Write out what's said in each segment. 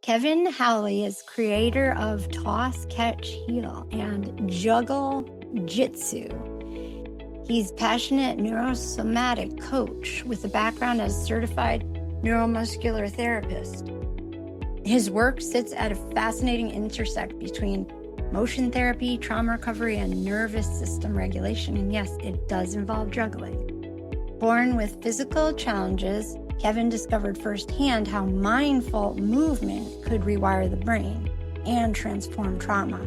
Kevin Howley is creator of Toss, Catch, Heal and Juggle Jitsu. He's passionate neurosomatic coach with a background as certified neuromuscular therapist. His work sits at a fascinating intersect between motion therapy, trauma recovery, and nervous system regulation. And yes, it does involve juggling. Born with physical challenges, Kevin discovered firsthand how mindful movement could rewire the brain and transform trauma.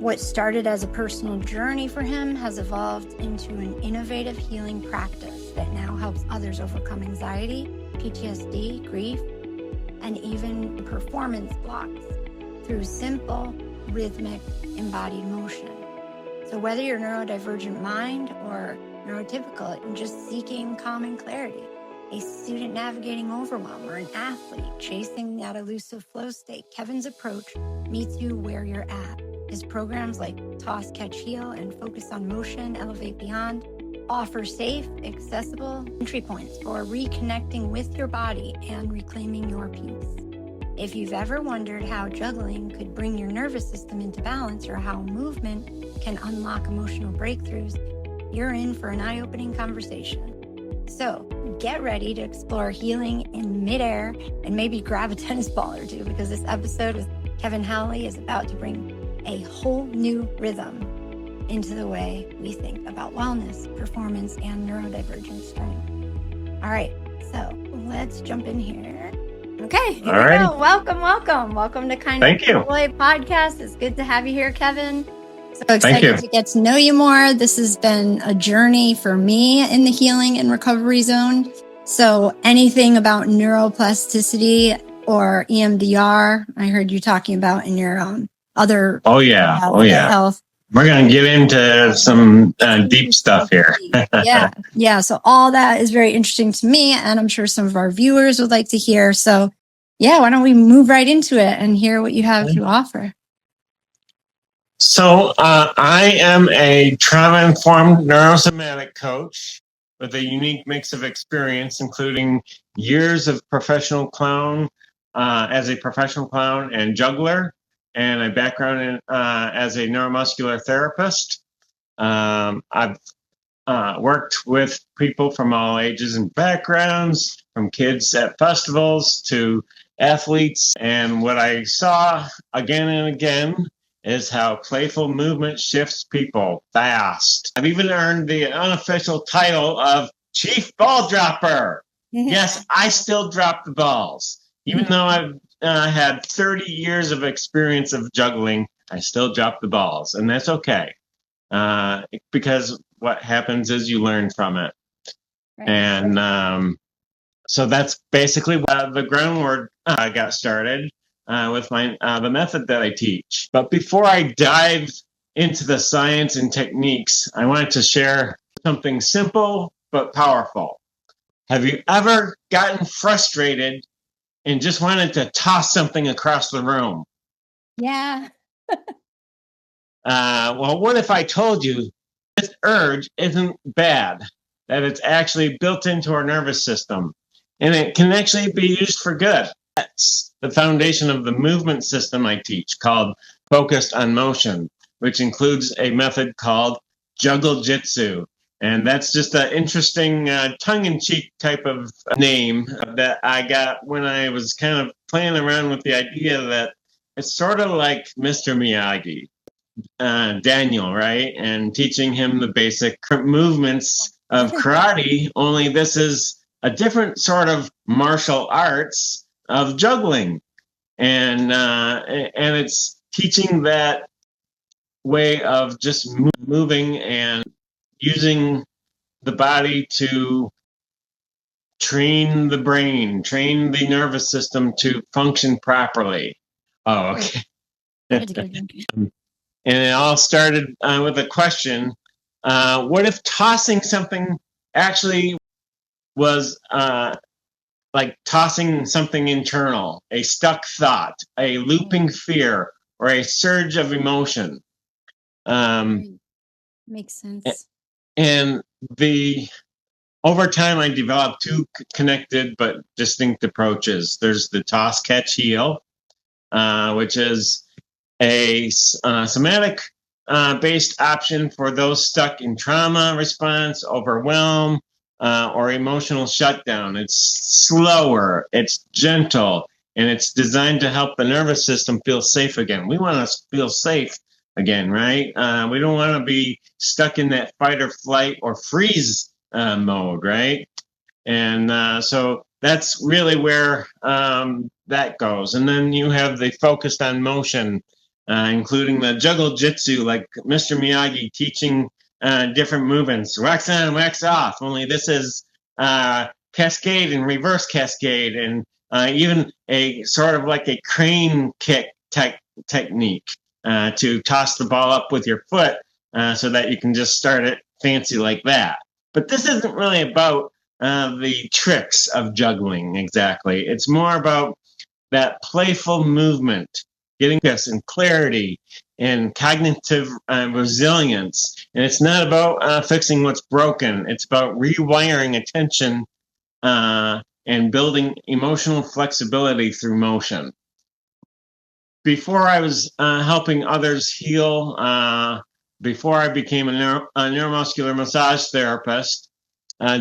What started as a personal journey for him has evolved into an innovative healing practice that now helps others overcome anxiety, PTSD, grief, and even performance blocks through simple, rhythmic, embodied motion. So whether you're neurodivergent mind or neurotypical and just seeking calm and clarity, a student navigating overwhelm, or an athlete chasing that elusive flow state, Kevin's approach meets you where you're at. His programs like Toss, Catch, Heal and Focus on Motion, Elevate Beyond offer safe, accessible entry points for reconnecting with your body and reclaiming your peace. If you've ever wondered how juggling could bring your nervous system into balance or how movement can unlock emotional breakthroughs, you're in for an eye-opening conversation. So get ready to explore healing in midair and maybe grab a tennis ball or two, because this episode with Kevin Howley is about to bring a whole new rhythm into the way we think about wellness, performance, and neurodivergent strength. All right, so let's jump in here. Okay, here we go. Welcome to Kainos Joy Podcast. It's good to have you here, Kevin. So excited to get to know you more. This has been a journey for me in the healing and recovery zone. So anything about neuroplasticity or EMDR, I heard you talking about in your other health. We're going to get into some deep stuff here. Yeah. So all that is very interesting to me, and I'm sure some of our viewers would like to hear. So yeah, why don't we move right into it and hear what you have to offer? So I am a trauma-informed neurosomatic coach with a unique mix of experience, including years of professional clown as a professional clown and juggler, and a background in, as a neuromuscular therapist. I've worked with people from all ages and backgrounds, from kids at festivals to athletes. And what I saw again and again is how playful movement shifts people fast. I've even earned the unofficial title of Chief Ball Dropper. Yes, I still drop the balls. Even though I've had 30 years of experience of juggling, I still drop the balls. And that's okay. Because what happens is you learn from it. Right. And so that's basically the groundwork got started with the method that I teach. But before I dive into the science and techniques, I wanted to share something simple but powerful. Have you ever gotten frustrated and just wanted to toss something across the room? Yeah. Well, what if I told you this urge isn't bad, that it's actually built into our nervous system, and it can actually be used for good? That's the foundation of the movement system I teach, called Focused on Motion, which includes a method called Juggle Jitsu. And that's just an interesting tongue-in-cheek type of name that I got when I was kind of playing around with the idea that it's sort of like Mr. Miyagi, Daniel, right? And teaching him the basic movements of karate, only this is a different sort of martial arts of juggling. And it's teaching that way of just moving and using the body to train the brain, train the nervous system to function properly. Oh, okay. And it all started with a question. What if tossing something actually was like tossing something internal, a stuck thought, a looping fear, or a surge of emotion? Makes sense. And over time, I developed two connected but distinct approaches. There's the toss, catch, heal, which is a somatic based option for those stuck in trauma response, overwhelm, or emotional shutdown. It's slower, it's gentle, and it's designed to help the nervous system feel safe again. We want to feel safe again, right? We don't want to be stuck in that fight or flight or freeze mode, right? And so that's really where that goes. And then you have the focused on motion, including the Juggle Jitsu, like Mr. Miyagi teaching different movements, wax on, wax off. Only this is cascade and reverse cascade, and even a sort of like a crane kick technique to toss the ball up with your foot so that you can just start it fancy like that. But this isn't really about the tricks of juggling exactly. It's more about that playful movement, getting this and clarity and cognitive resilience. And it's not about fixing what's broken. It's about rewiring attention and building emotional flexibility through motion. Before I was helping others heal, before I became a neuromuscular massage therapist,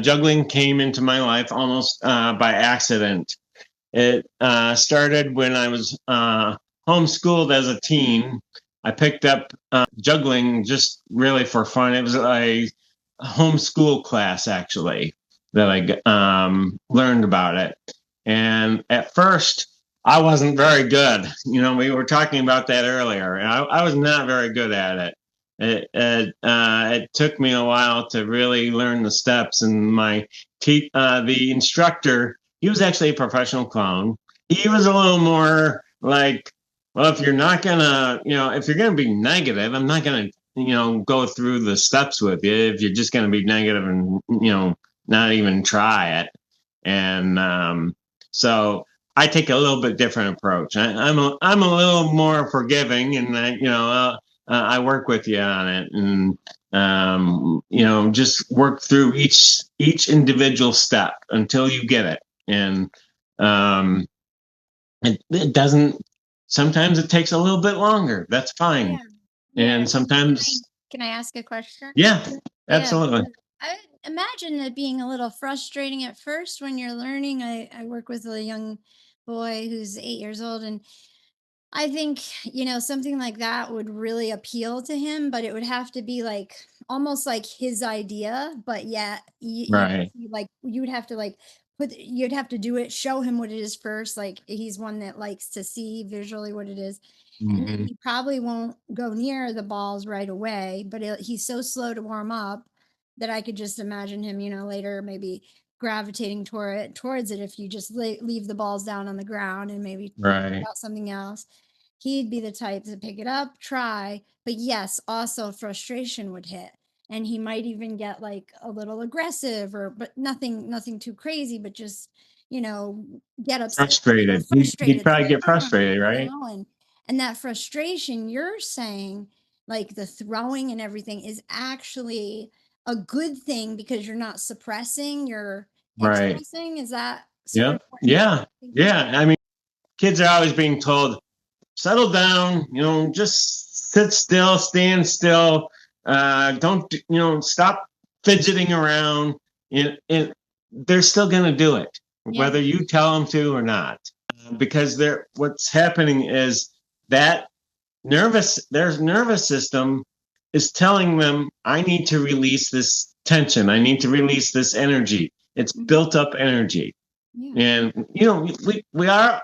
juggling came into my life almost by accident. It started when I was homeschooled as a teen. I picked up juggling just really for fun. It was a homeschool class, actually, that I learned about it. And at first, I wasn't very good. You know, we were talking about that earlier. I was not very good at it. It took me a while to really learn the steps, and the instructor, he was actually a professional clown. He was a little more like, well, if you're not gonna, if you're gonna be negative, I'm not gonna, go through the steps with you. If you're just gonna be negative and not even try it, and so I take a little bit different approach. I'm a little more forgiving, and I work with you on it, and just work through each individual step until you get it. And it doesn't. Sometimes it takes a little bit longer. That's fine. Yeah. And sometimes. Can I ask a question? Yeah, absolutely. I imagine it being a little frustrating at first when you're learning. I work with a young boy who's 8 years old, and I think, something like that would really appeal to him, but it would have to be like almost like his idea, but yet Right. you'd have to you'd have to do it, show him what it is first. Like he's one that likes to see visually what it is. And then he probably won't go near the balls right away, but he's so slow to warm up that I could just imagine him, later maybe gravitating towards it if you just leave the balls down on the ground and maybe Right. about something else. He'd be the type to pick it up, try, but yes, also frustration would hit. And he might even get like a little aggressive but nothing too crazy, but just, get upset. Frustrated. He'd probably get frustrated, right? And that frustration you're saying, like the throwing and everything, is actually a good thing because you're not suppressing, you're expressing. Right. Is that yeah. I mean, kids are always being told, settle down, just sit still, stand still, don't, stop fidgeting around. And they're still going to do it, whether you tell them to or not, because what's happening is that their nervous system is telling them, I need to release this tension. I need to release this energy. It's built up energy. Yeah. And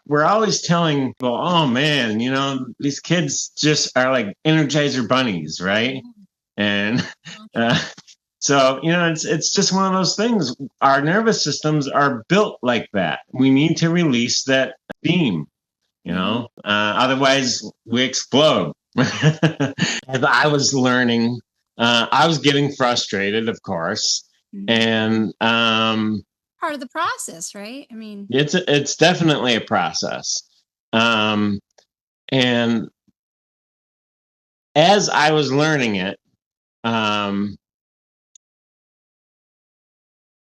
we're always telling people, oh man, these kids just are like Energizer bunnies, right? And so it's just one of those things. Our nervous systems are built like that. We need to release that steam, otherwise we explode. As I was learning, I was getting frustrated, of course, and part of the process, right? I mean, it's definitely a process. And as I was learning it,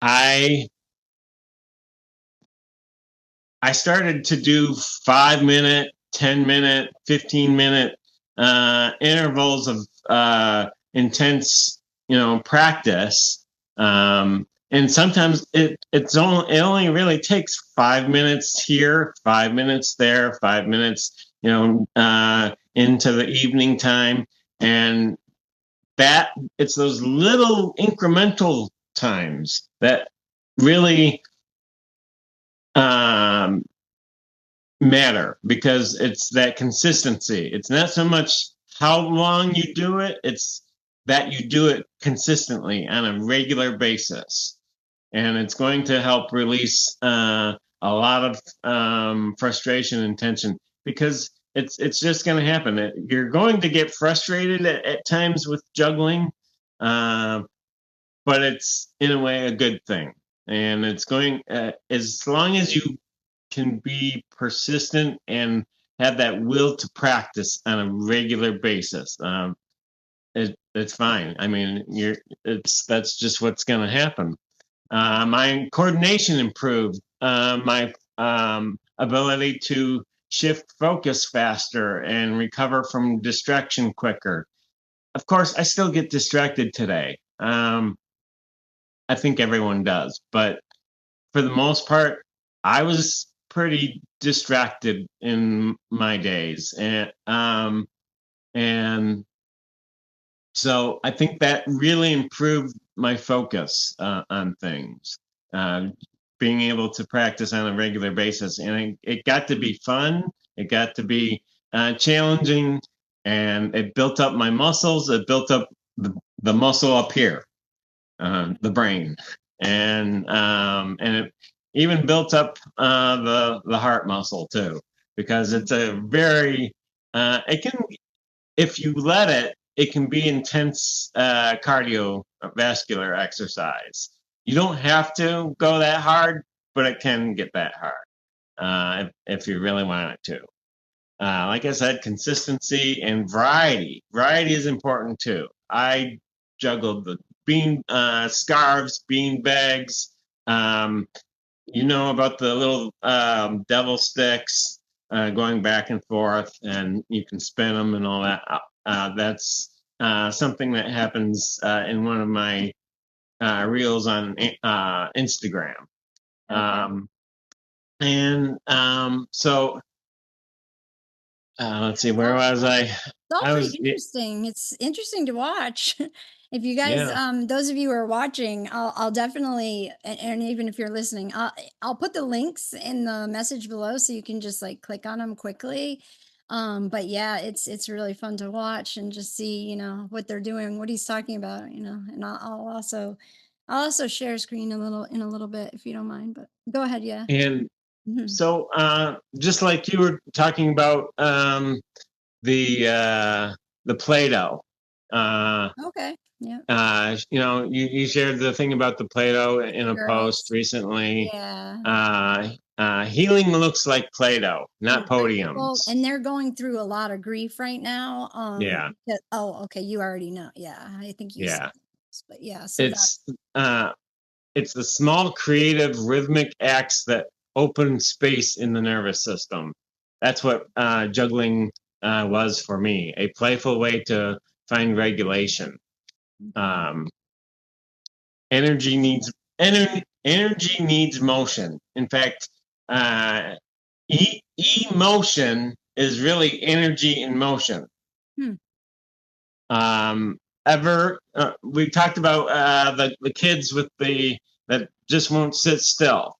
I started to do 5-minute 10-minute, 15-minute intervals of intense, practice. And sometimes it only really takes 5 minutes here, 5 minutes there, 5 minutes, into the evening time. And that it's those little incremental times that really matter, because it's that consistency. It's not so much how long you do it, it's that you do it consistently on a regular basis. And it's going to help release a lot of frustration and tension, because it's just going to happen. You're going to get frustrated at times with juggling, but it's in a way a good thing. And it's going, as long as you can be persistent and have that will to practice on a regular basis, it's fine. I mean, that's just what's going to happen. My coordination improved. My ability to shift focus faster and recover from distraction quicker. Of course, I still get distracted today. I think everyone does, but for the most part, I was pretty distracted in my days, and so I think that really improved my focus on things, being able to practice on a regular basis. And it got to be fun. It got to be challenging, and it built up my muscles. It built up the muscle up here, the brain, and it even built up the heart muscle too, because it's a very it can, if you let it can be intense cardiovascular exercise. You don't have to go that hard, but it can get that hard if you really want it to. Like I said, consistency and variety. Variety is important too. I juggled the bean scarves, bean bags. You know about the little devil sticks, going back and forth, and you can spin them and all that. That's something that happens in one of my reels on Instagram. Okay. So let's see, where was I? It's all pretty interesting. It's interesting to watch. If you guys, those of you who are watching, I'll definitely, and even if you're listening, I'll put the links in the message below so you can just like click on them quickly. But yeah, it's really fun to watch and just see, what they're doing, what he's talking about, and I'll also share screen in a little bit if you don't mind. But go ahead, yeah. And so, just like you were talking about the Play-Doh. Okay. Yeah. You shared the thing about the Play-Doh in a post recently. Yeah. Healing looks like Play-Doh, not podiums. Well, and they're going through a lot of grief right now. Yeah. Okay. You already know. Yeah. I think you said this, but yeah. So it's the small, creative, rhythmic acts that open space in the nervous system. That's what juggling was for me, a playful way to find regulation. Energy needs motion. In fact, emotion is really energy in motion. We talked about the kids that just won't sit still.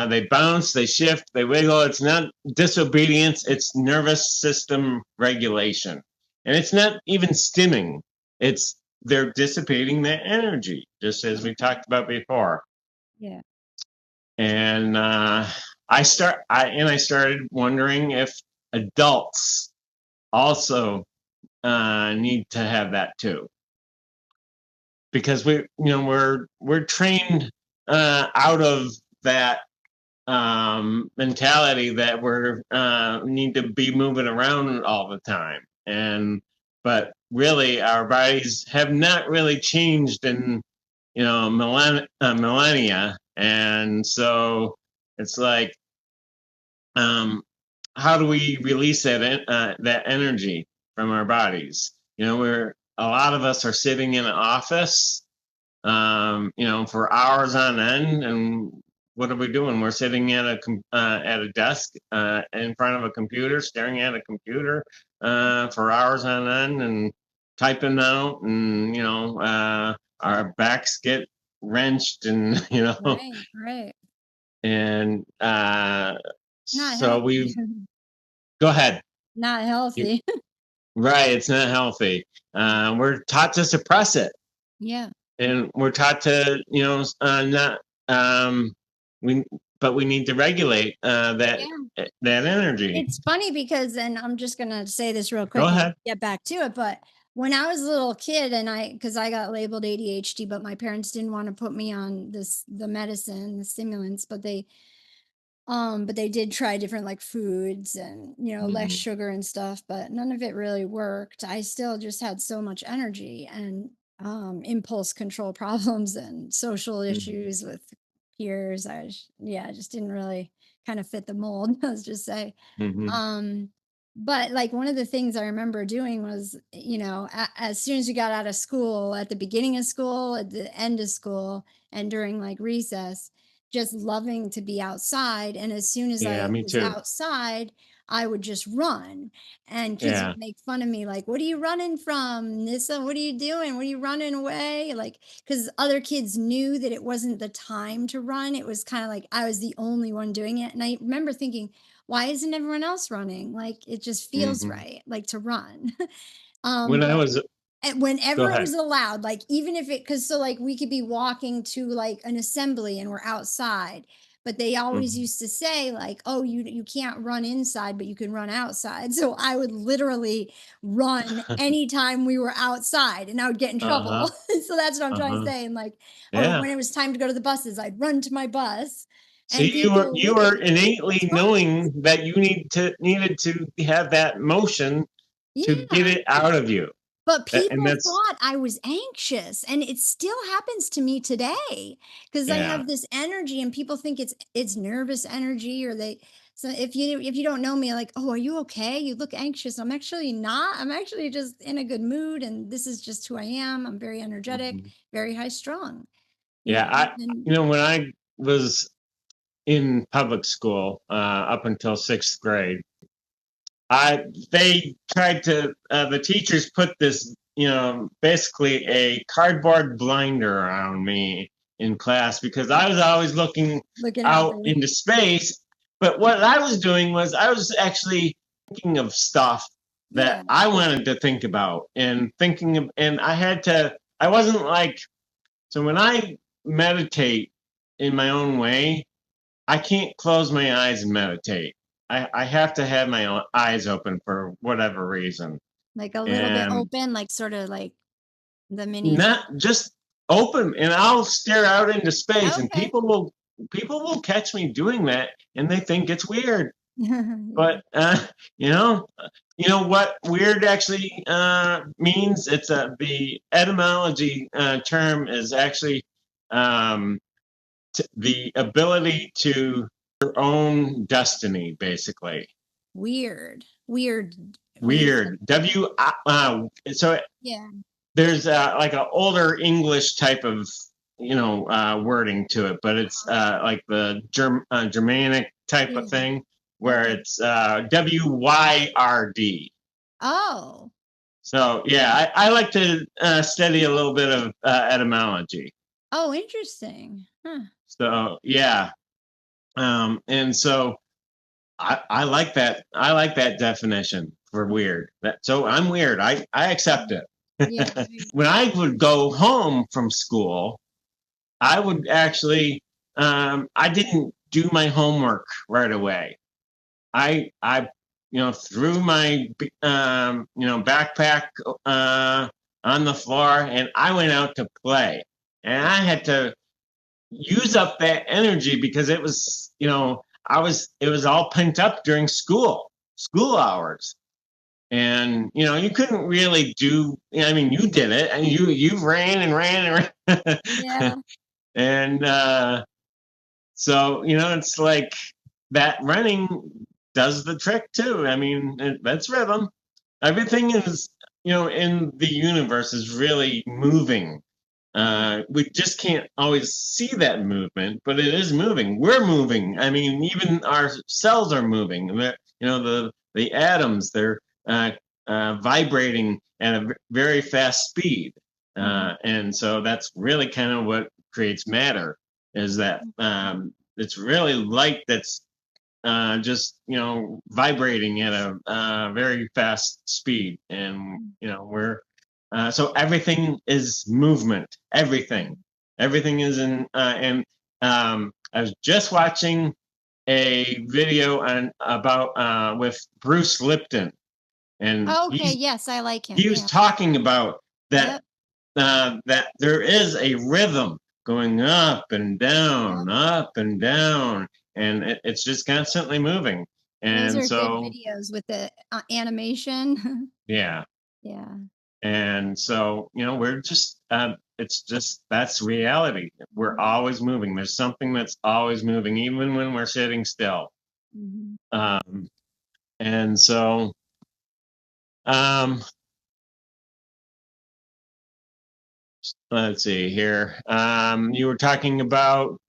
They bounce, they shift, they wiggle. It's not disobedience, it's nervous system regulation. And it's not even stimming. They're dissipating that energy, just as we talked about before. Yeah. And I started wondering if adults also need to have that too, because we're trained out of that mentality that we're need to be moving around all the time, but really our bodies have not really changed in millennia, and so it's like how do we release that energy from our bodies? You know, a lot of us are sitting in an office, you know, for hours on end, and what are we doing? We're sitting at a desk in front of a computer, staring at a computer for hours on end, and typing out, and you know, our backs get wrenched, and you know, Right. and Not so healthy. we go ahead. Not healthy. Right, it's not healthy. We're taught to suppress it. Yeah. And we're taught to, you know, not but we need to regulate that energy. It's funny because, and I'm just gonna say this real quick Go and ahead. get back to it, but when I was a little kid and because I got labeled ADHD, but my parents didn't want to put me on the medicine, the stimulants, but they did try different like foods and, you know, less Mhm. sugar and stuff, but none of it really worked. I still just had so much energy and impulse control problems and social Mhm. issues with peers. I just didn't really kind of fit the mold, let's just say. Mhm. Um, but like one of the things I remember doing was, you know, as soon as we got out of school, at the beginning of school, at the end of school, and during like recess, just loving to be outside. And as soon as Yeah, I me was too. outside, I would just run. And kids Yeah. would make fun of me, like, what are you running from? Nissa, what are you doing? What are you running away? Like, because other kids knew that it wasn't the time to run. It was kind of like I was the only one doing it. And I remember thinking, why isn't everyone else running? Like, it just feels Mhm. right, like to run. When I But was and Go whenever it ahead. was allowed, like even if it, because so like we could be walking to like an assembly and we're outside, but they always Mhm. used to say like, oh, you can't run inside, but you can run outside. So I would literally run anytime we were outside, and I would get in Uh-huh. trouble. So that's what I'm trying to Uh-huh. say. And like, or Yeah. when it was time to go to the buses, I'd run to my bus, and See, you people look at were me like, "What's innately wrong with you?" knowing that you needed to have that motion to get Yeah. it out of you. But And people that's thought I was anxious, and it still happens to me today because I yeah. have this energy, and people think it's nervous energy, or they. So if you don't know me, like, oh, are you okay? You look anxious. I'm actually not. I'm actually just in a good mood, and this is just who I am. I'm very energetic, Mhm. very high strung. You Yeah, know, you and know, when I was in public school up until sixth grade, they tried to the teachers put this, you know, basically a cardboard blinder around me in class because I was always looking looking out out there, into space. But what I was doing was I was actually thinking of stuff that yeah, I wanted to think about and thinking of, and I wasn't like, so when I meditate in my own way, I can't close my eyes and meditate. I have to have my eyes open for whatever reason. like a little bit And open, like sort of like the mini. not just open, and I'll stare out into space, and Okay. people will catch me doing that and they think it's weird. Yeah. But you know what weird actually means? It's the etymology term is actually um, the ability to your own destiny, basically. Weird. Weird. When you said, Weird. So yeah. there's like an older English type of wording to it, but it's like the Germanic type of Yeah. thing where Okay. it's WYRD. Oh. So yeah, I like to study a little bit of etymology. Oh, interesting. Huh. So yeah, and so I like that. I like that definition for weird. So I'm weird. I accept it. Yeah. When I would go home from school, I would actually I didn't do my homework right away. I threw my backpack on the floor and I went out to play. And I had to use up that energy because it was, it was all pent up during school hours. And you couldn't really do. I mean, you did it, and you ran and ran and ran, Yeah. and so it's like. that running does the trick too. I mean, that's rhythm. Everything is, in the universe is really moving. We just can't always see that movement, but it is moving. We're moving. I mean, even our cells are moving. The atoms, they're vibrating at a very fast speed. And so that's really kind of what creates matter, is that it's really light that's just vibrating at a very fast speed. And we're so everything is movement. Everything is in. And I was just watching a video about with Bruce Lipton, and yes, I like him. He was talking about that. That there is a rhythm going up and down, and it's just constantly moving. And those are so good videos with the animation. Yeah. And so, we're just, it's just, that's reality. We're always moving. There's something that's always moving, even when we're sitting still. And so, let's see here. You were talking about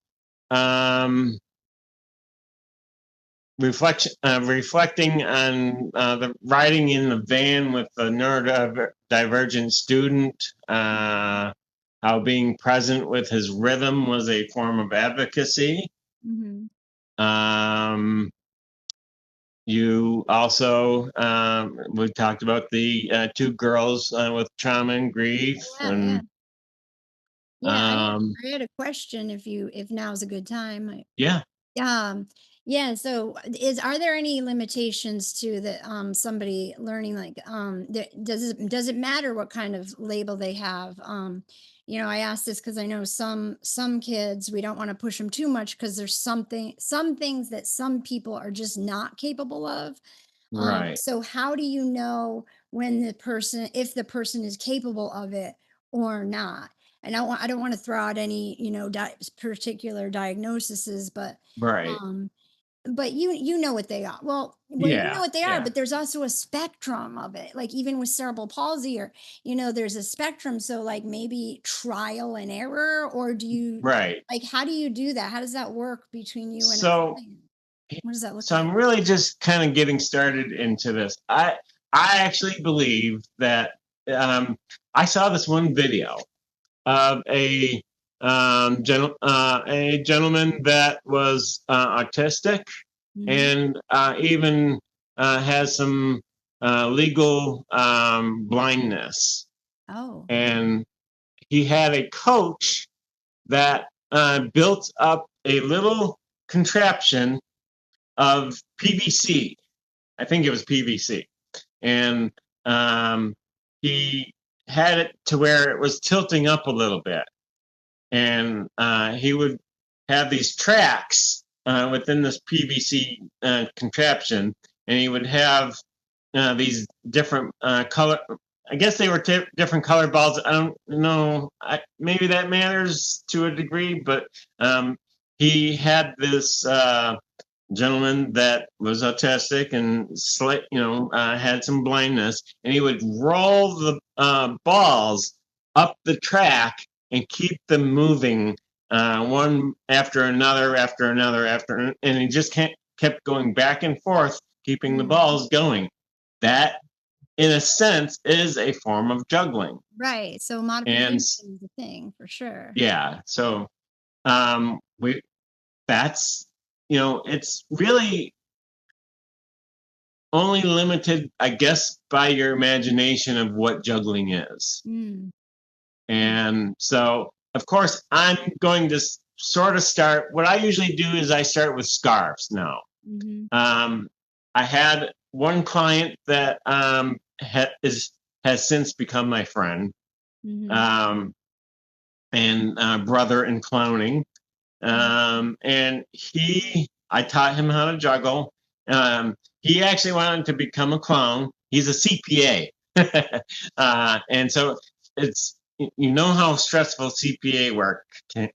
reflecting on the riding in the van with the neurodivergent student, how being present with his rhythm was a form of advocacy. You also, we talked about the two girls with trauma and grief. I had a question if now's a good time. So are there any limitations to the somebody learning, like does it matter what kind of label they have? I asked this because I know some kids, we don't want to push them too much because there's some things that some people are just not capable of. Right. So how do you know if the person is capable of it or not? And I don't want to throw out any particular diagnoses, but right. But you know what they are. You know what they are, but there's also a spectrum of it. Like even with cerebral palsy, or there's a spectrum. So like maybe trial and error, or do you like how do you do that? How does that work between you and a client? What does that look like? So I'm really just kind of getting started into this. I actually believe that I saw this one video of a gentleman that was autistic and even has some legal blindness. And he had a coach that built up a little contraption of PVC. I think it was PVC. And he had it to where it was tilting up a little bit. And he would have these tracks within this PVC contraption, and he would have these different color. I guess they were different color balls. I don't know. Maybe that matters to a degree, but he had this gentleman that was autistic and had some blindness, and he would roll the balls up the track and keep them moving one after another, and he just kept going back and forth, keeping the balls going. That, in a sense, is a form of juggling. Right. So modification is a thing for sure. Yeah. So that's, it's really only limited, I guess, by your imagination of what juggling is. And so, of course, I'm going to sort of start. What I usually do is I start with scarves now. I had one client that has since become my friend and brother in clowning. And I taught him how to juggle. He actually wanted to become a clown. He's a CPA. And so it's, how stressful CPA work can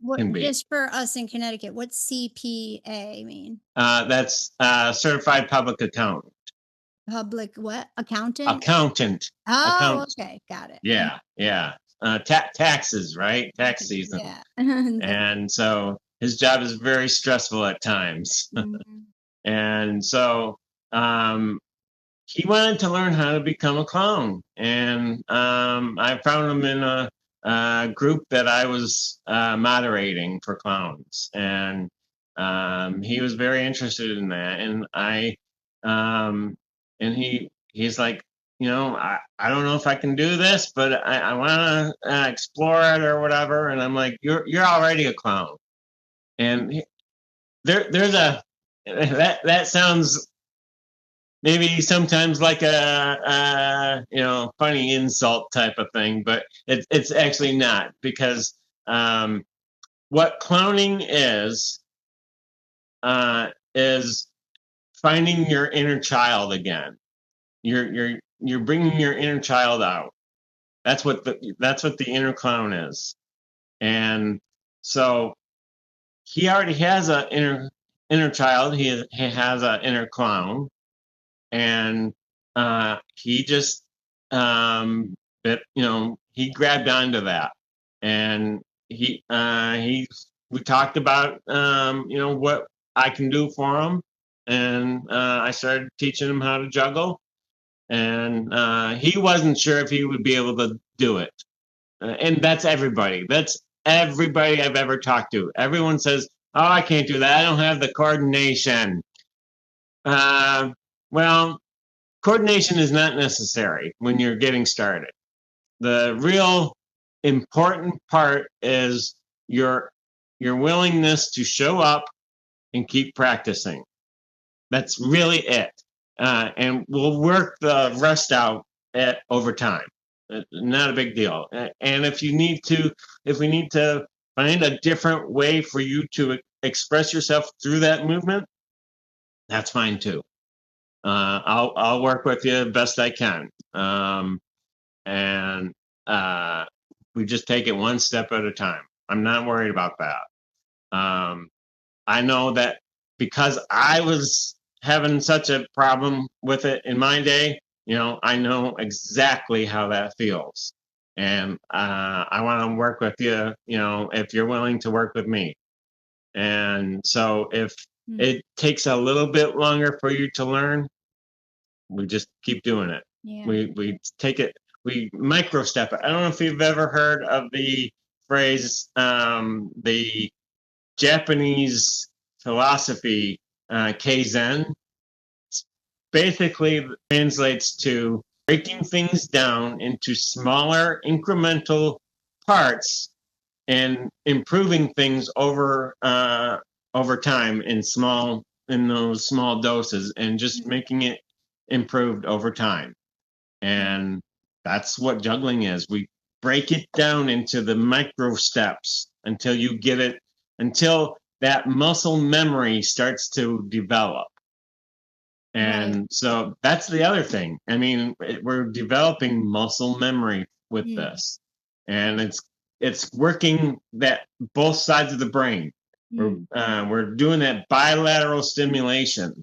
What, can be. just for us in Connecticut, what's CPA mean? That's Certified Public Accountant. Public what? Accountant? Accountant. Oh, okay. Got it. Yeah. Taxes, right? Tax season. Yeah. And so his job is very stressful at times. Mhm. And so he wanted to learn how to become a clown. And I found him in a group that I was moderating for clowns. And he was very interested in that. And he's like, I don't know if I can do this, but I want to explore it or whatever. And I'm like, you're already a clown. And there's that sounds maybe sometimes like a funny insult type of thing, but it's actually not, because what clowning is finding your inner child again. You're bringing your inner child out. That's what the inner clown is. And so he already has an inner child. He has an inner clown, and he just he grabbed onto that, and we talked about what I can do for him, and I started teaching him how to juggle. And he wasn't sure if he would be able to do it. And that's everybody. That's everybody I've ever talked to. Everyone says, "Oh, I can't do that. I don't have the coordination." Well, coordination is not necessary when you're getting started. The real important part is your willingness to show up and keep practicing. That's really it. And we'll work the rest out over time. Not a big deal. And if we need to find a different way for you to express yourself through that movement, that's fine too. I'll work with you best I can. And we just take it one step at a time. I'm not worried about that. I know that because I was having such a problem with it in my day, I know exactly how that feels. And I want to work with you, if you're willing to work with me. And so if it takes a little bit longer for you to learn, we just keep doing it. Yeah. We take it, we micro step it. I don't know if you've ever heard of the phrase, the Japanese philosophy, Kaizen. Basically translates to breaking things down into smaller incremental parts and improving things over time in those small doses, and just making it improved over time. And that's what juggling is. We break it down into the micro steps until you get it, until that muscle memory starts to develop. And so that's the other thing. I mean, we're developing muscle memory with this, and it's working that both sides of the brain. We're doing that bilateral stimulation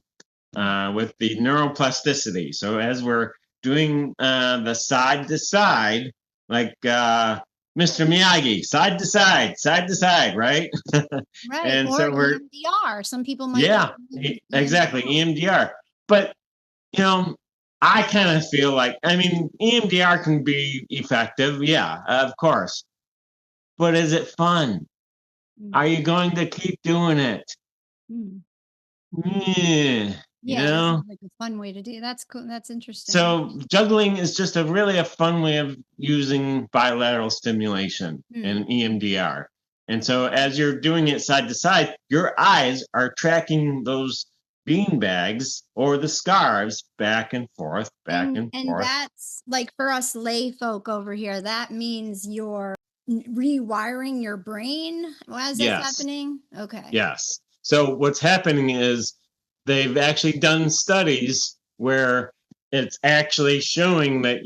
with the neuroplasticity. So as we're doing the side to side, like Mr. Miyagi, side to side, right? Right. And or so we're EMDR. Some people might. Exactly, EMDR. But I kind of feel like, EMDR can be effective, yeah, of course. But is it fun? Are you going to keep doing it? Yeah, like a fun way to do it. That's cool. That's interesting. So juggling is just a fun way of using bilateral stimulation and EMDR. And so as you're doing it side to side, your eyes are tracking those bean bags or the scarves back and forth, and forth. That's like, for us lay folk over here, that means you're rewiring your brain as it's happening. Okay. Yes. So what's happening is they've actually done studies where it's actually showing that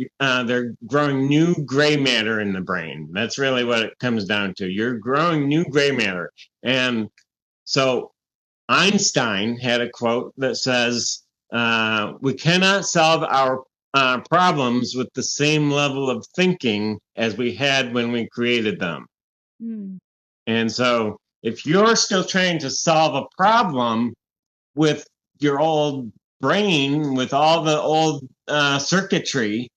they're growing new gray matter in the brain. That's really what it comes down to. You're growing new gray matter. And so Einstein had a quote that says, we cannot solve our problems with the same level of thinking as we had when we created them. Mm. And so if you're still trying to solve a problem with your old brain, with all the old circuitry,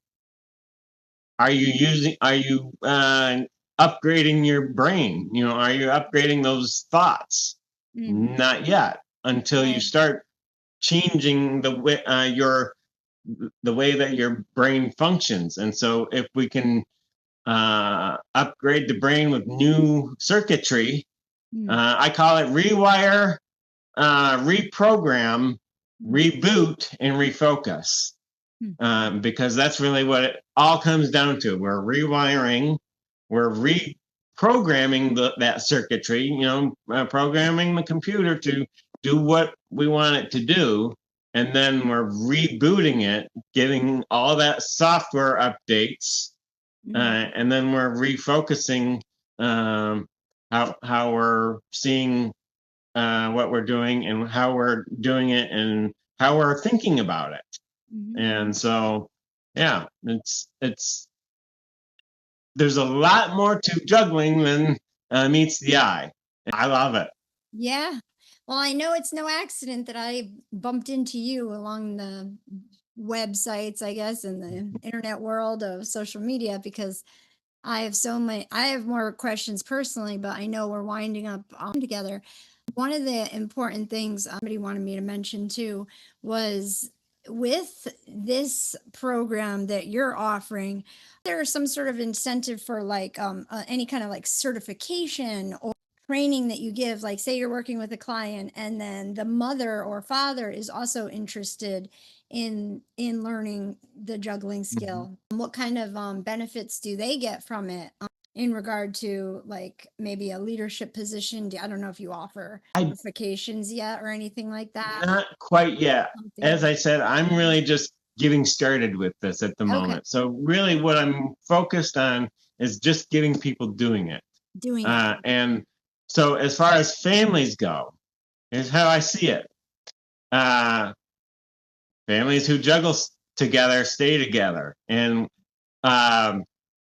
are you upgrading your brain? Are you upgrading those thoughts? Mm. Not yet, until you start changing the way the way that your brain functions. And so if we can upgrade the brain with new circuitry, I call it rewire, reprogram, reboot, and refocus. Because that's really what it all comes down to. We're rewiring, we're reprogramming that circuitry, programming the computer to do what we want it to do. And then we're rebooting it, getting all that software updates. And then we're refocusing how we're seeing what we're doing and how we're doing it and how we're thinking about it. And so, yeah, it's there's a lot more to juggling than meets the eye. I love it. Yeah. Well, I know it's no accident that I bumped into you along the websites, I guess, in the internet world of social media, because I have more questions personally, but I know we're winding up together. One of the important things somebody wanted me to mention too was, with this program that you're offering, there's some sort of incentive for like any kind of like certification or training that you give. Like, say you're working with a client and then the mother or father is also interested in learning the juggling skill. What kind of benefits do they get from it in regard to like maybe a leadership position? I don't know if you offer certifications yet or anything like that. Not quite yet. As I said, I'm really just getting started with this at the moment. So really what I'm focused on is just getting people doing it. And so as far as families go, here's how I see it. Families who juggle together stay together. And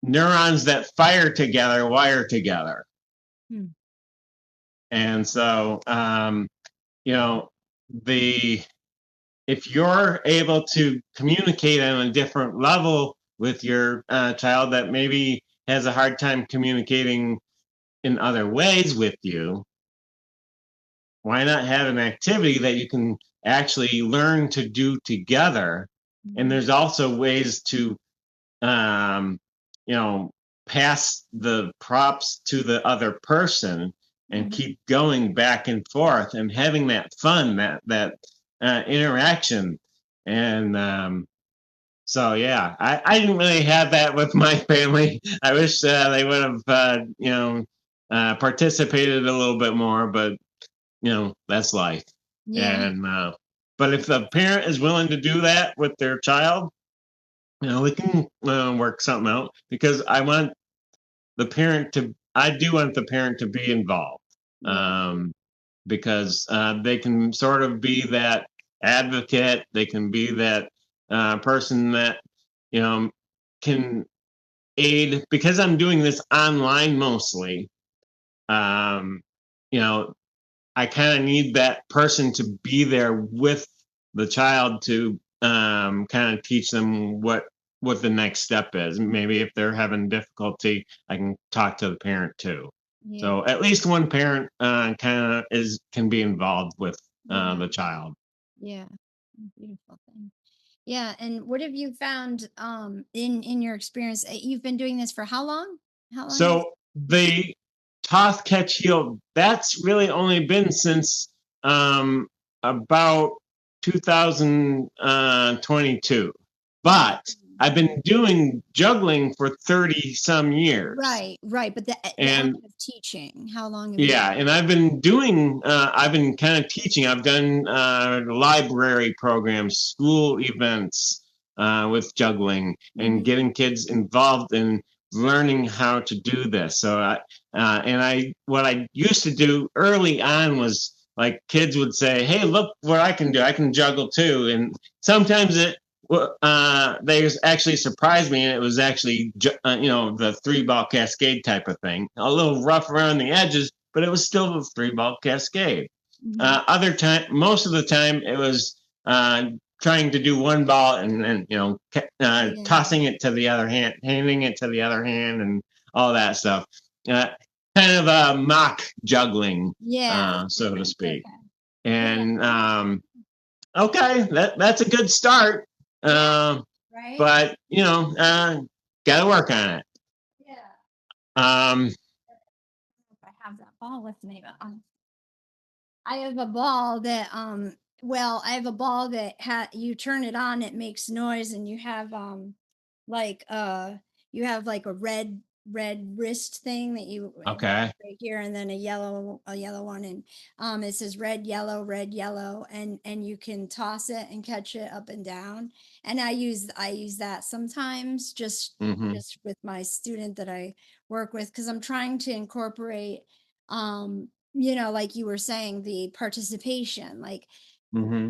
neurons that fire together wire together. And so, if you're able to communicate on a different level with your child that maybe has a hard time communicating in other ways with you, why not have an activity that you can actually learn to do together? And there's also ways to, pass the props to the other person and keep going back and forth and having that fun, that interaction. And so, yeah, I didn't really have that with my family. I wish they would have, participated a little bit more, but, that's life. And but if the parent is willing to do that with their child, we can work something out, because I do want the parent to be involved, because they can sort of be that advocate. They can be that person that, can aid, because I'm doing this online mostly. I kind of need that person to be there with the child to kind of teach them what the next step is. Maybe if they're having difficulty, I can talk to the parent too. So at least one parent kind of can be involved with the child. Beautiful thing. And what have you found in your experience? You've been doing this for how long? So the toss, catch, heal, that's really only been since about 2022. But I've been doing juggling for 30 some years. Right. But the act of teaching, how long have you and I've been doing, I've been kind of teaching. I've done library programs, school events, with juggling and getting kids involved in learning how to do this. So, what I used to do early on was like kids would say, "Hey, look what I can do! I can juggle too." And sometimes they actually surprised me, and it was actually the 3-ball cascade type of thing, a little rough around the edges, but it was still the 3-ball cascade. Most of the time, it was trying to do one ball and then tossing it to the other hand, handing it to the other hand, and all that stuff. Kind of a mock juggling, so to speak. Okay. And okay, that's a good start. Right? But gotta work on it. Yeah. If I have that ball with me, but I have a ball that I have a ball that you turn it on, it makes noise, and you have like a red wrist thing that you right here, and then a yellow one, and it says red yellow, and you can toss it and catch it up and down, and I use that sometimes just with my student that I work with, because I'm trying to incorporate like you were saying, the participation, like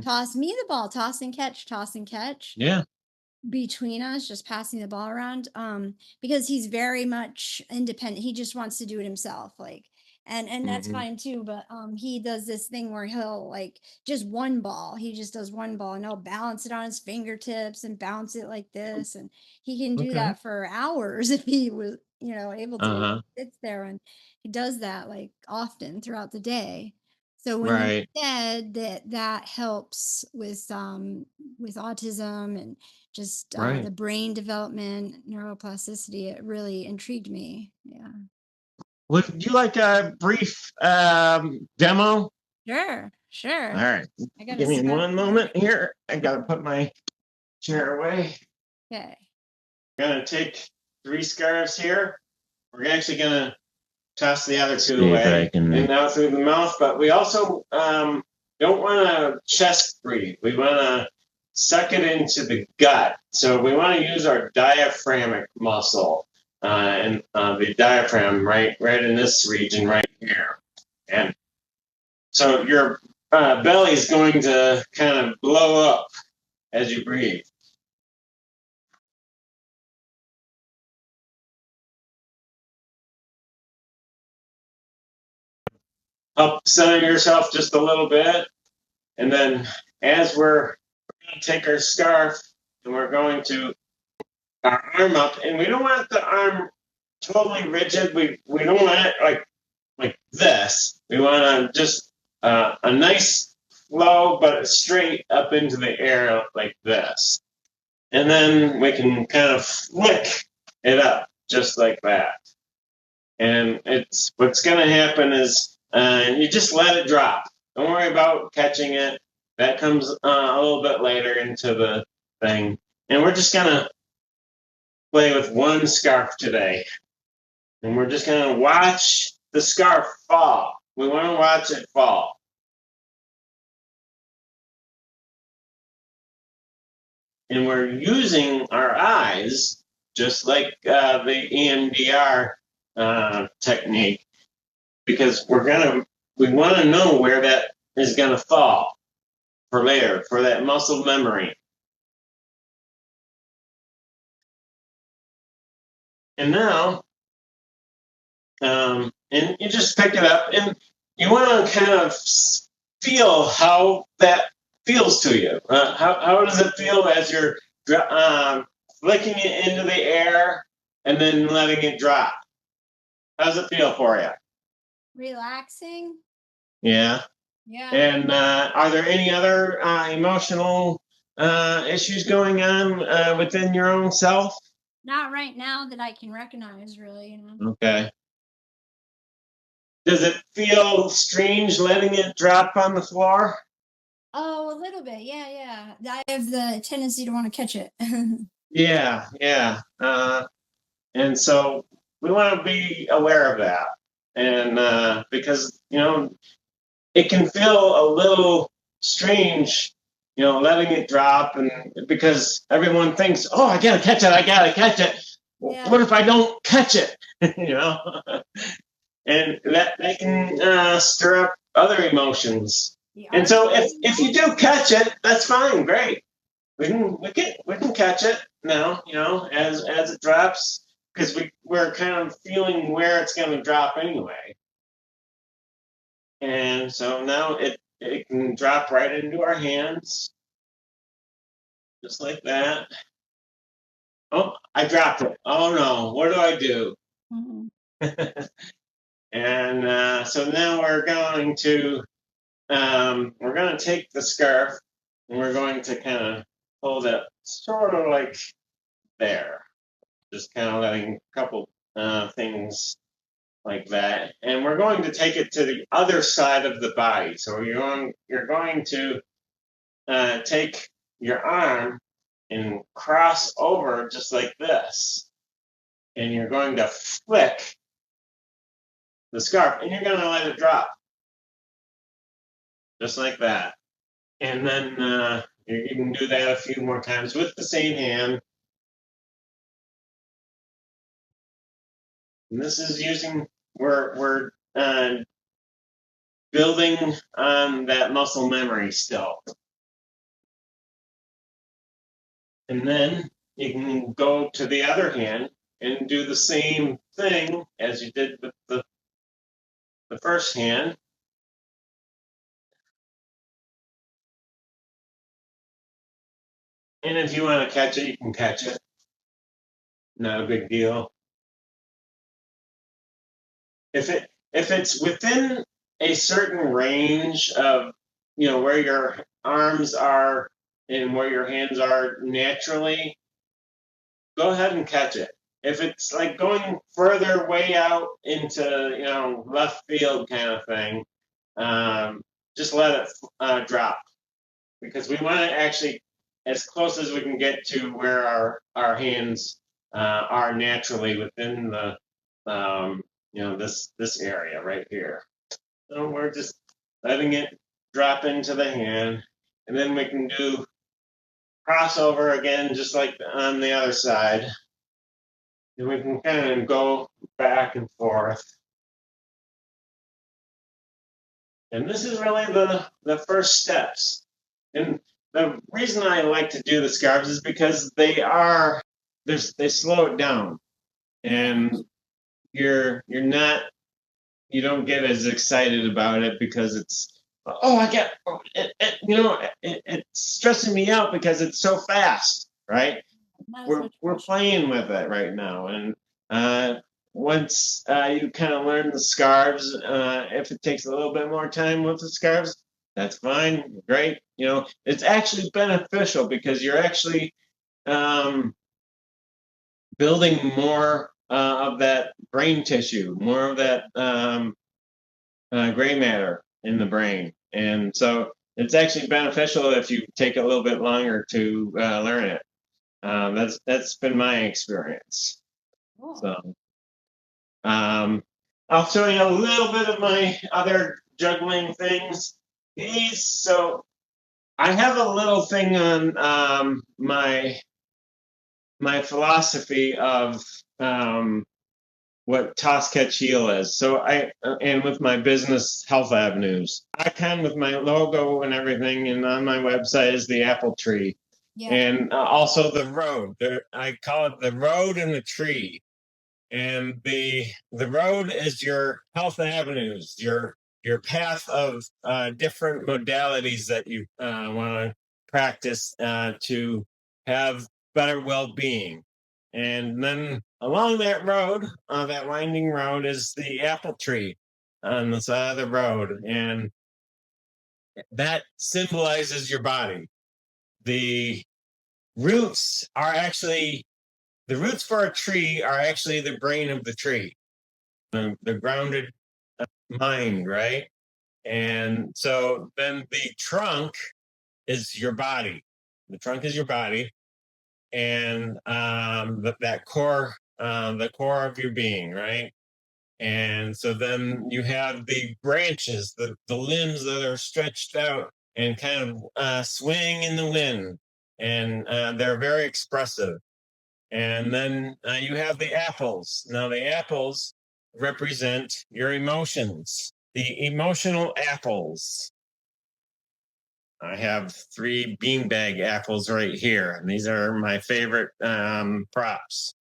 toss me the ball, toss and catch. Yeah. Between us, just passing the ball around, because he's very much independent. He just wants to do it himself, like, and that's fine too, but he does this thing where he'll like just one ball, he just does one ball, and he'll balance it on his fingertips and bounce it like this, and he can do that for hours if he was able to. He sits there and he does that like often throughout the day. So when you said that helps with autism and just the brain development, neuroplasticity, it really intrigued me. Yeah. Would you like a brief demo? Sure. All right. Give me one moment here. I gotta put my chair away. Okay. We're gonna take 3 scarves here. We're actually gonna toss the other 2 away and out through the mouth, but we also don't want to chest breathe. We want to suck it into the gut. So we want to use our diaphragmatic muscle and the diaphragm right in this region right here. And so your belly is going to kind of blow up as you breathe. Up center yourself just a little bit, and then as we're going to take our scarf and we're going to our arm up, and we don't want the arm totally rigid. We don't want it like this. We want to just a nice flow, but straight up into the air like this, and then we can kind of flick it up just like that. And it's what's going to happen is you just let it drop. Don't worry about catching it. That comes a little bit later into the thing. And we're just going to play with one scarf today. And we're just going to watch the scarf fall. We want to watch it fall. And we're using our eyes, just like the EMDR technique, because we want to know where that is going to fall for later, for that muscle memory. And now, and you just pick it up, and you want to kind of feel how that feels to you. How does it feel as you're flicking it into the air and then letting it drop? How does it feel for you? Relaxing. Yeah. Yeah. And are there any other emotional issues going on within your own self? Not right now that I can recognize, really. Okay. Does it feel strange letting it drop on the floor? Oh, a little bit. Yeah. I have the tendency to want to catch it. Yeah. And so we want to be aware of that. And because, it can feel a little strange, letting it drop, and because everyone thinks, oh, I gotta catch it. Yeah. What if I don't catch it? And that can stir up other emotions. And so if you do catch it, that's fine, great. We can catch it now, as it drops, because we're kind of feeling where it's going to drop anyway. And so now it can drop right into our hands, just like that. Oh, I dropped it. Oh no, what do I do? Mm-hmm. And so now we're going to take the scarf and we're going to kind of hold it sort of like there, just kind of letting a couple things like that, and we're going to take it to the other side of the body. So you're going to take your arm and cross over just like this, and you're going to flick the scarf, and you're going to let it drop just like that. And then you can do that a few more times with the same hand. And this is we're building on that muscle memory still. And then you can go to the other hand and do the same thing as you did with the first hand. And if you want to catch it, you can catch it. Not a big deal. If it's within a certain range of where your arms are and where your hands are naturally, go ahead and catch it. If it's like going further way out into left field kind of thing, just let it drop, because we want to actually as close as we can get to where our hands are naturally within the this area right here. So we're just letting it drop into the hand, and then we can do crossover again, just like on the other side. And we can kind of go back and forth. And this is really the first steps. And the reason I like to do the scarves is because they slow it down, and you don't get as excited about it because it's it's stressing me out because it's so fast, right? We're playing with it right now, and once you kind of learn the scarves, if it takes a little bit more time with the scarves, that's fine, great. It's actually beneficial because you're actually building more of that brain tissue, more of that gray matter in the brain. And so it's actually beneficial if you take a little bit longer to learn it. That's been my experience. Cool. So I'll show you a little bit of my other juggling things. So I have a little thing on my philosophy of what toss, catch, heal is. So and with my business Health Avenues, icon with my logo and everything, and on my website is the apple tree. Yeah. And also the road. I call it the road and the tree. And the road is your health avenues, your path of different modalities that you want to practice to have better well-being. And then along that road, that winding road, is the apple tree on the side of the road. And that symbolizes your body. The roots for a tree are actually the brain of the tree, the grounded mind, right? And so then the trunk is your body. The trunk is your body, and that core, the core of your being, right? And so then you have the branches, the limbs that are stretched out and kind of swing in the wind. And they're very expressive. And then you have the apples. Now, the apples represent your emotions, the emotional apples. I have 3 beanbag apples right here, and these are my favorite props.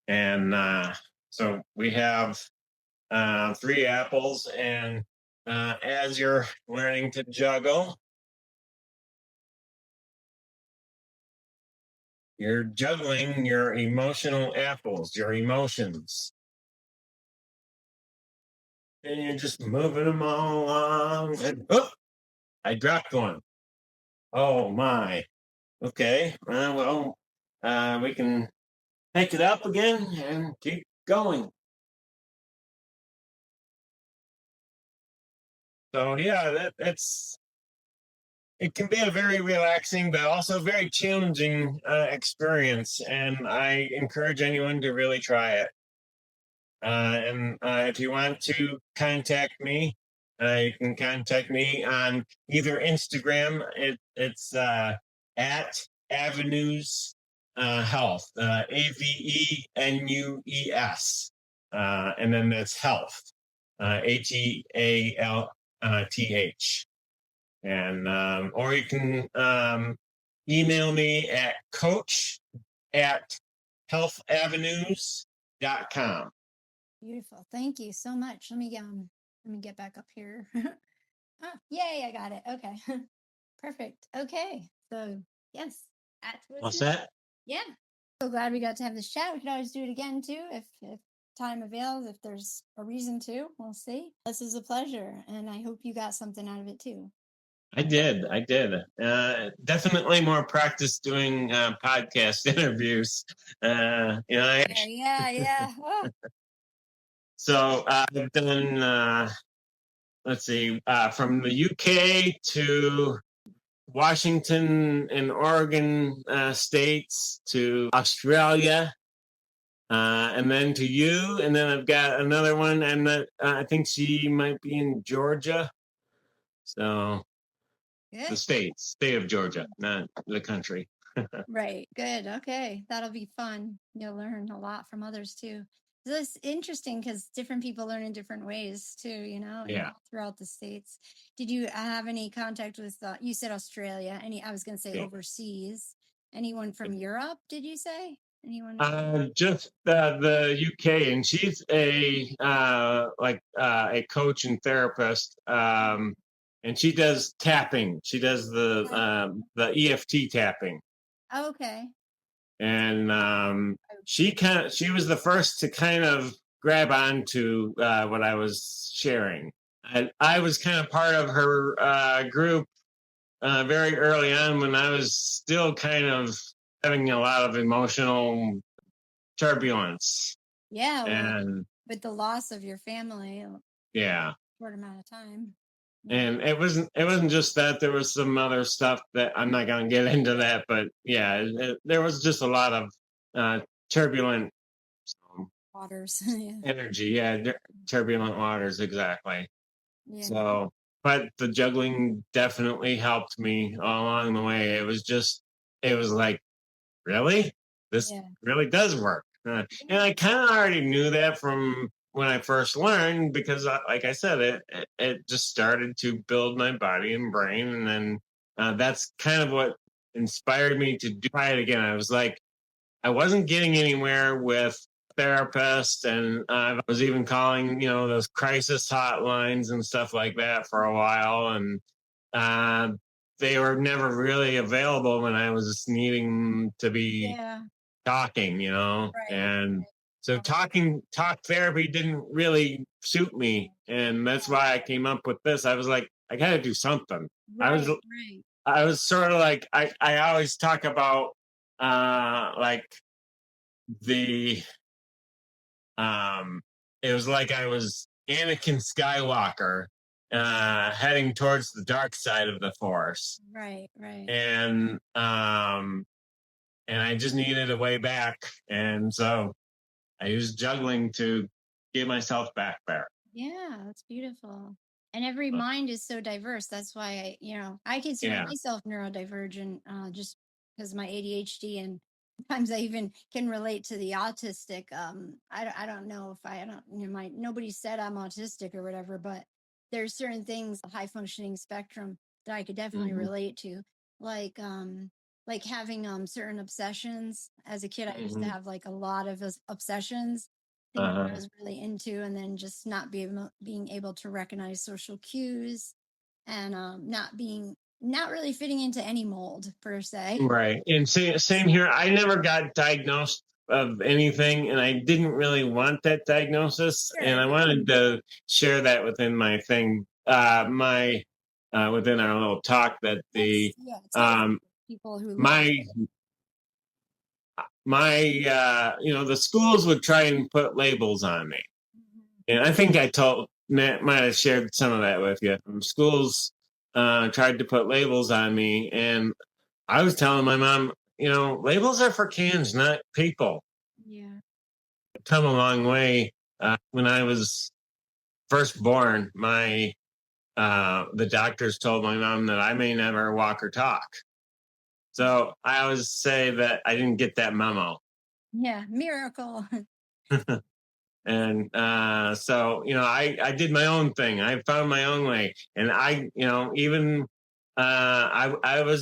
And so we have 3 apples, and as you're learning to juggle, you're juggling your emotional apples, your emotions. And you're just moving them all along. And, oh, I dropped one. Oh, my. Okay. Well, we can pick it up again and keep going. So, yeah, it can be a very relaxing, but also very challenging experience. And I encourage anyone to really try it. And if you want to contact me, you can contact me on either Instagram. It's at Avenues Health, AVENUES, and then that's Health, HEALTH. And or you can email me at coach@healthavenues.com. Beautiful. Thank you so much. Let me get back up here. Oh, yay, I got it. Okay. Perfect. Okay. So yes. What's that? Yeah. So glad we got to have this chat. We could always do it again too if time avails, if there's a reason to. We'll see. This is a pleasure, and I hope you got something out of it too. I did. Definitely more practice doing podcast interviews. Yeah. Oh. So I've done, let's see, from the UK to Washington and Oregon states to Australia, and then to you. And then I've got another one, and I think she might be in Georgia. So Good. the state of Georgia, not the country. Right. Good. Okay. That'll be fun. You'll learn a lot from others too. This is interesting because different people learn in different ways too, Yeah. throughout the states. Did you have any contact with, you said Australia, I was going to say overseas, anyone from Europe, did you say? Anyone? Just the UK, and she's a coach and therapist, and she does tapping. She does the EFT tapping. Oh, okay. And she was the first to kind of grab onto what I was sharing. I was kind of part of her group very early on when I was still kind of having a lot of emotional turbulence. Yeah. And with the loss of your family. Yeah. Short amount of time. And it wasn't just that. There was some other stuff that I'm not going to get into that, but yeah, there was just a lot of turbulent waters. Energy. Yeah, turbulent waters, exactly. Yeah. So, but the juggling definitely helped me all along the way. It was like, really? This really does work. And I kind of already knew that from when I first learned, because like I said, it just started to build my body and brain. And then that's kind of what inspired me to try it again. I was like, I wasn't getting anywhere with therapists, and I was even calling, those crisis hotlines and stuff like that for a while. And they were never really available when I was needing to be talking, Right. And so talk therapy didn't really suit me. And that's why I came up with this. I was like, I got to do something. Right. I was sort of like, I always talk about like the it was like I was Anakin Skywalker heading towards the dark side of the Force. Right. And I just needed a way back. And so I used juggling to get myself back there. Yeah, that's beautiful. And every mind is so diverse. That's why I consider myself neurodivergent, just because of my ADHD, and sometimes I even can relate to the autistic. I don't know if I don't, nobody said I'm autistic or whatever, but there's certain things, high functioning spectrum, that I could definitely relate to, like like having certain obsessions. As a kid, I used to have like a lot of obsessions, things that I was really into, and then just not being able to recognize social cues, and not really fitting into any mold per se. Right. And same here. I never got diagnosed of anything, and I didn't really want that diagnosis. Sure. And I wanted to share that within my thing, within our little talk, that the people who my the schools would try and put labels on me. And I think might have shared some of that with you. Schools tried to put labels on me, and I was telling my mom, labels are for cans, not people. Yeah. I've come a long way. When I was first born, the doctors told my mom that I may never walk or talk. So I always say that I didn't get that memo. Yeah, miracle. And so, I did my own thing. I found my own way. And I was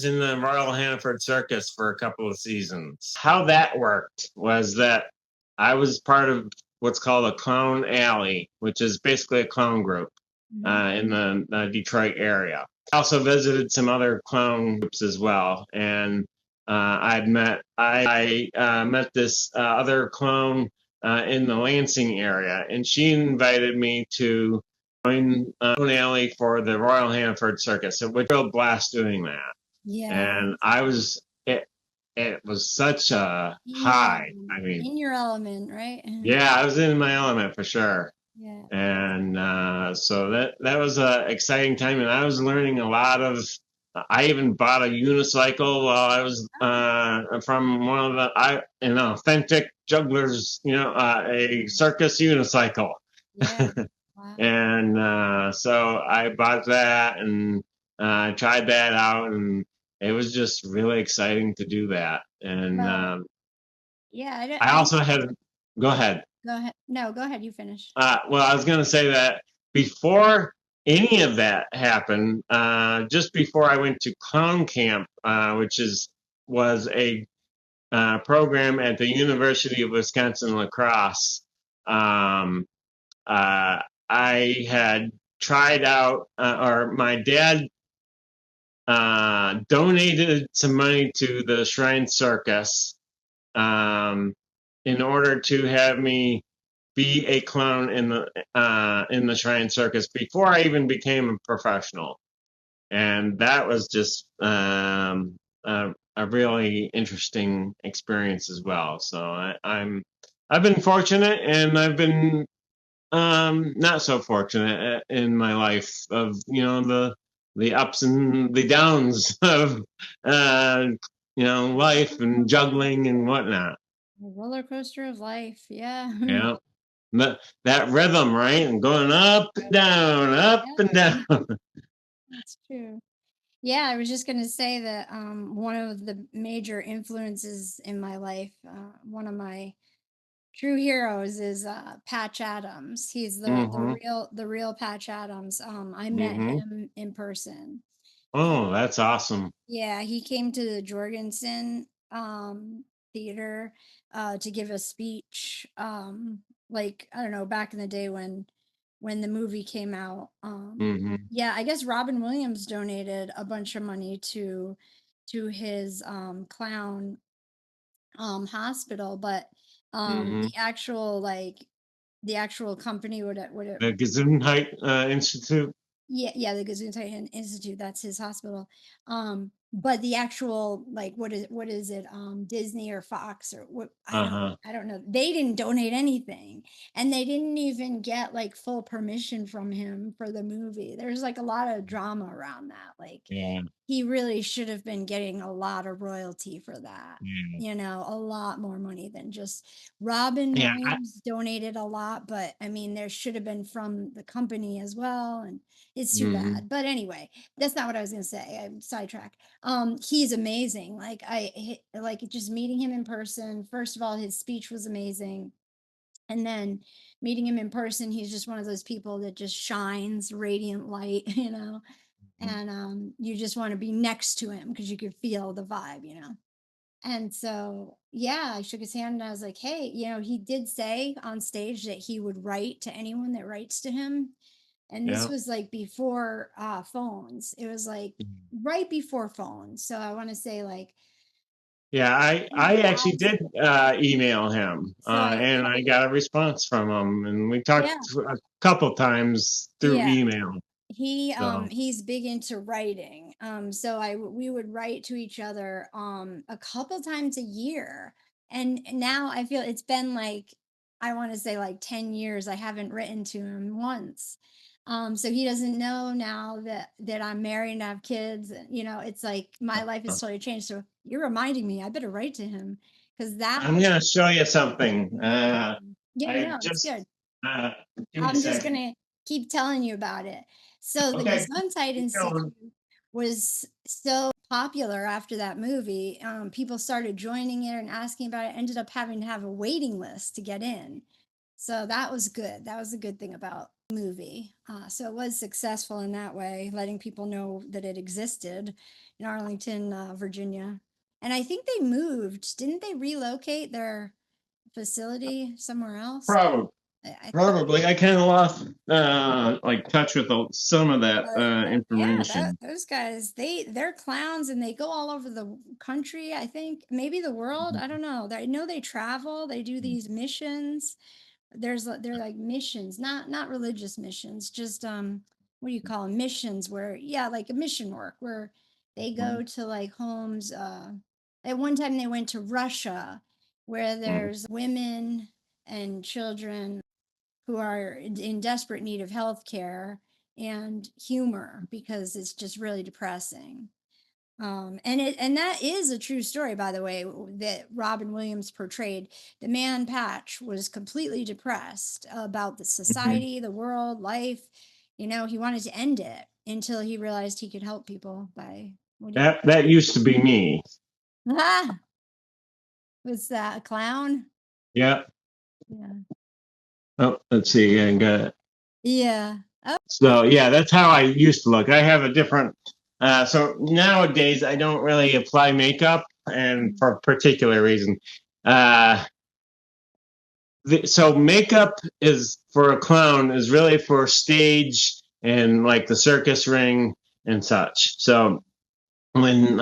in the Royal Hannaford Circus for a couple of seasons. How that worked was that I was part of what's called a clown alley, which is basically a clown group in the Detroit area. I also visited some other clown groups as well. And I met this other clown in the Lansing area, and she invited me to join an alley for the Royal Hannaford Circus. It was a real blast doing that. Yeah. And it was such a high. I mean, in your element, right? Yeah, I was in my element for sure. Yeah. And so that was an exciting time, and I was learning a lot of. I even bought a unicycle while I was from one of an authentic jugglers, a circus unicycle. Yeah. Wow. And so I bought that and tried that out, and it was just really exciting to do that. And I also had. Go ahead. Go ahead. No, go ahead. You finish. Well, I was going to say that before any of that happened, just before I went to clown camp, which was a program at the University of Wisconsin La Crosse, I had tried out, or my dad donated some money to the Shrine Circus in order to have me be a clown in the Shrine Circus before I even became a professional, and that was just a really interesting experience as well. So I've been fortunate, and I've been not so fortunate in my life of the ups and the downs of life and juggling and whatnot. A roller coaster of life. Yeah. Yeah. That rhythm, right? And going up and down, up and down. That's true. Yeah, I was just going to say that one of the major influences in my life, one of my true heroes, is Patch Adams. He's the real Patch Adams. I met him in person. Oh, that's awesome. Yeah, he came to the Jorgensen theater to give a speech, like, I don't know, back in the day when the movie came out. Yeah, I guess Robin Williams donated a bunch of money to his clown hospital, but the actual company would the Gesundheit Institute. Yeah, the Gesundheit Institute, that's his hospital. but the actual, like, what is it, Disney or Fox or what, I don't know, they didn't donate anything, and they didn't even get like full permission from him for the movie. There's like a lot of drama around that, like Yeah. he really should have been getting a lot of royalty for that. Yeah. A lot more money than just Robin Yeah. Williams donated a lot, but I mean, there should have been from the company as well. And it's too Mhm. bad. But anyway, that's not what I was going to say. I'm sidetracked. He's amazing. Like like just meeting him in person. First of all, his speech was amazing. And then meeting him in person, he's just one of those people that just shines radiant light, and you just want to be next to him because you could feel the vibe. And so, yeah, I shook his hand and I was like, hey, he did say on stage that he would write to anyone that writes to him. And this Yeah. was like before phones. It was like right before phones. So I want to say like, Yeah, I actually did email him, so and I got a response from him, and we talked yeah, a couple times through yeah. email. So He's big into writing. So we would write to each other a couple times a year. And now I feel it's been like, I want to say like 10 years I haven't written to him once. So he doesn't know now that I'm married and have kids. It's like my life has totally changed. So you're reminding me I better write to him because that I'm gonna show you something. yeah, I no, it's just good. give me a I'm just second. gonna keep telling you about it. So the Okay, Gesundheit keep Institute going. was so popular after that movie. People started joining it and asking about it. Ended up having to have a waiting list to get in. So that was good. That was a good thing about the movie. So it was successful in that way, letting people know that it existed in Arlington, Virginia. And I think they moved. Didn't they relocate their facility somewhere else? Probably. I Probably. I kind of lost like touch with some of that Yeah, information. those guys, they're clowns and they go all over the country, I think, maybe the world. I don't know. I know they travel, they do these missions. They're like missions, not religious missions, just what do you call them? Missions where, yeah, like a mission work where they go to like homes. At one time they went to Russia where there's women and children who are in desperate need of health care and humor because it's just really depressing. And that is a true story, by the way, that Robin Williams portrayed. The man Patch was completely depressed about the Mhm. society, the world, life. He wanted to end it until he realized he could help people by what do That used to be me. ah, was that a clown? Yeah. Yeah. Oh, let's see. I got it. Yeah. Oh, So yeah, that's how I used to look. I have a different. So nowadays I don't really apply makeup, and for a particular reason. Uh, so makeup is for a clown is really for stage and like the circus ring and such. So when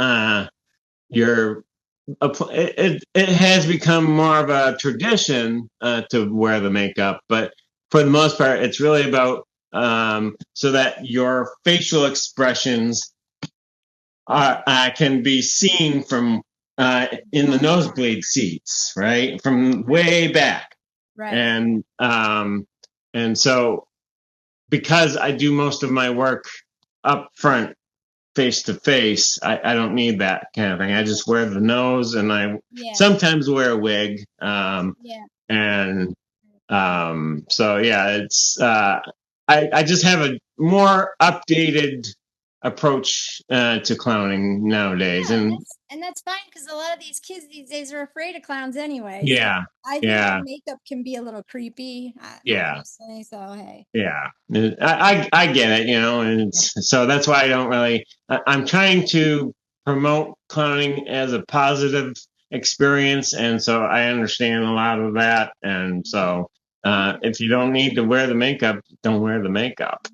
you're it has become more of a tradition to wear the makeup, but for the most part, it's really about so that your facial expressions can be seen from in the nosebleed seats, right, from way back, right. and so because I do most of my work up front face to face, I don't need that kind of thing. I just wear the nose and I Yeah. sometimes wear a wig. Yeah. And so, yeah, it's, I just have a more updated approach to clowning nowadays. Yeah, and And that's fine because a lot of these kids these days are afraid of clowns anyway. So yeah, I think that yeah, makeup can be a little creepy, yeah. honestly. So hey, Yeah, I get it, and so that's why I don't really. I'm trying to promote clowning as a positive experience, and so I understand a lot of that. And so, yeah, if you don't need to wear the makeup, don't wear the makeup.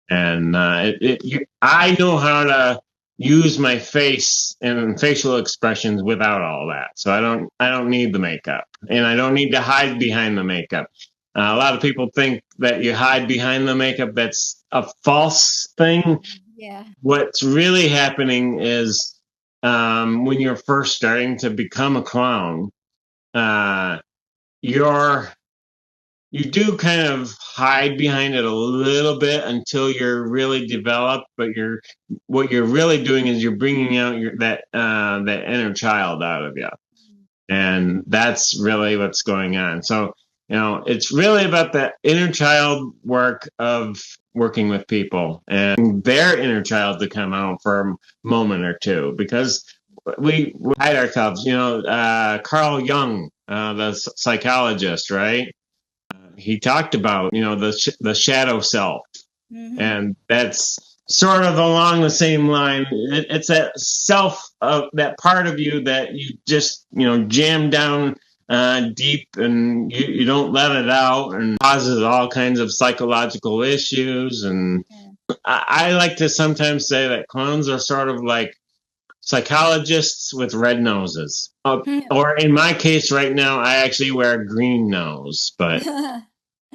And I know how to use my face and facial expressions without all that. So I don't need the makeup, and I don't need to hide behind the makeup. A lot of people think that you hide behind the makeup. That's a false thing. yeah, What's really happening is when you're first starting to become a clown, you do kind of hide behind it a little bit until you're really developed, but what you're really doing is you're bringing out that inner child out of you. And that's really what's going on. So, it's really about that inner child work of working with people and their inner child to come out for a moment or two, because we hide ourselves. Carl Jung, the psychologist, right? He talked about, the shadow self. Mm-hmm. And that's sort of along the same line. It's that self, that part of you that you just, jam down deep, and you don't let it out, and causes all kinds of psychological issues. And I like to sometimes say that clowns are sort of like psychologists with red noses. Or in my case right now, I actually wear a green nose, but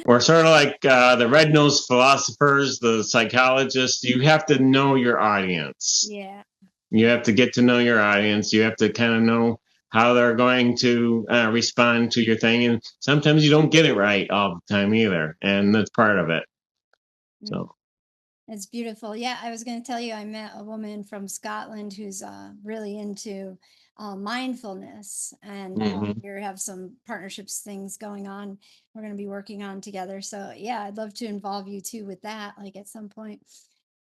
we're sort of like the red-nosed philosophers, the psychologists. You have to know your audience. Yeah. You have to get to know your audience. You have to kind of know how they're going to respond to your thing. And sometimes you don't get it right all the time either. And that's part of it. So. It's beautiful. Yeah, I was going to tell you, I met a woman from Scotland who's really into mindfulness, and we have some partnerships things going on. We're going to be working on together. So yeah, I'd love to involve you too with that. Like at some point,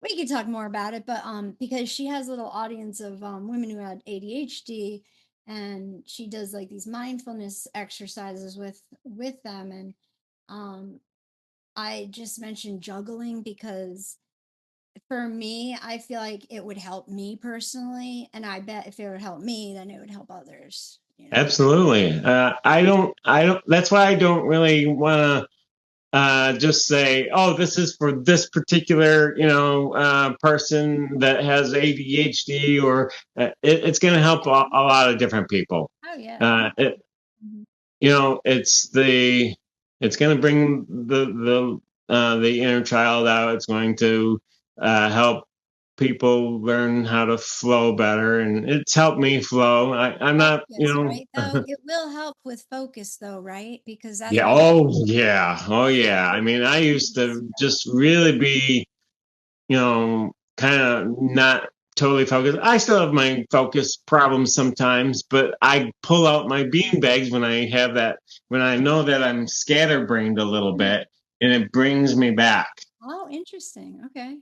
we could talk more about it. But because she has a little audience of women who had ADHD, and she does like these mindfulness exercises with them, and I just mentioned juggling because for me, I feel like it would help me personally, and I bet if it would help me, then it would help others. Absolutely. I don't. That's why I don't really want to just say, "Oh, this is for this particular, person that has ADHD," or it's going to help a lot of different people. Oh yeah. It's going to bring the inner child out. It's going to help people learn how to flow better, and it's helped me flow. I'm not, right, though. It will help with focus though, right? Because that's oh yeah. I mean, I used to just really be, kind of not totally focused. I still have my focus problems sometimes, but I pull out my bean bags when I know that I'm scatterbrained a little bit, and it brings me back. Oh, interesting. Okay.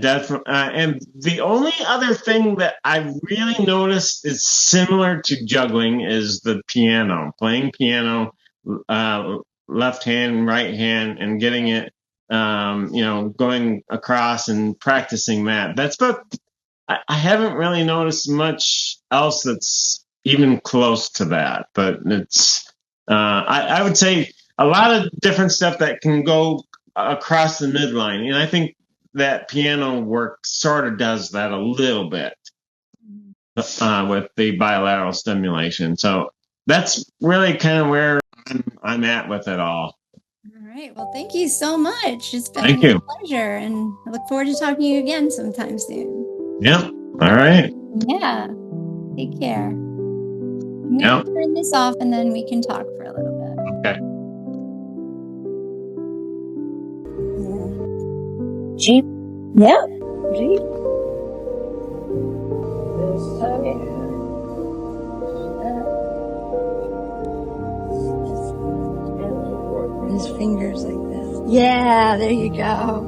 Definitely. And the only other thing that I really noticed is similar to juggling is the piano, playing piano, left hand, right hand, and getting it, going across and practicing that. That's about, I haven't really noticed much else that's even close to that, but it's, I would say a lot of different stuff that can go across the midline. And I think that piano work sort of does that a little bit with the bilateral stimulation. So that's really kind of where I'm at with it all. All right. Well, thank you so much. It's been a pleasure, and I look forward to talking to you again sometime soon. Yeah. All right. Yeah. Take care. I'm going to turn this off, and then we can talk for a little bit. Okay. Jeep. Yep. Jeep. Okay. His fingers like this. Yeah, there you go.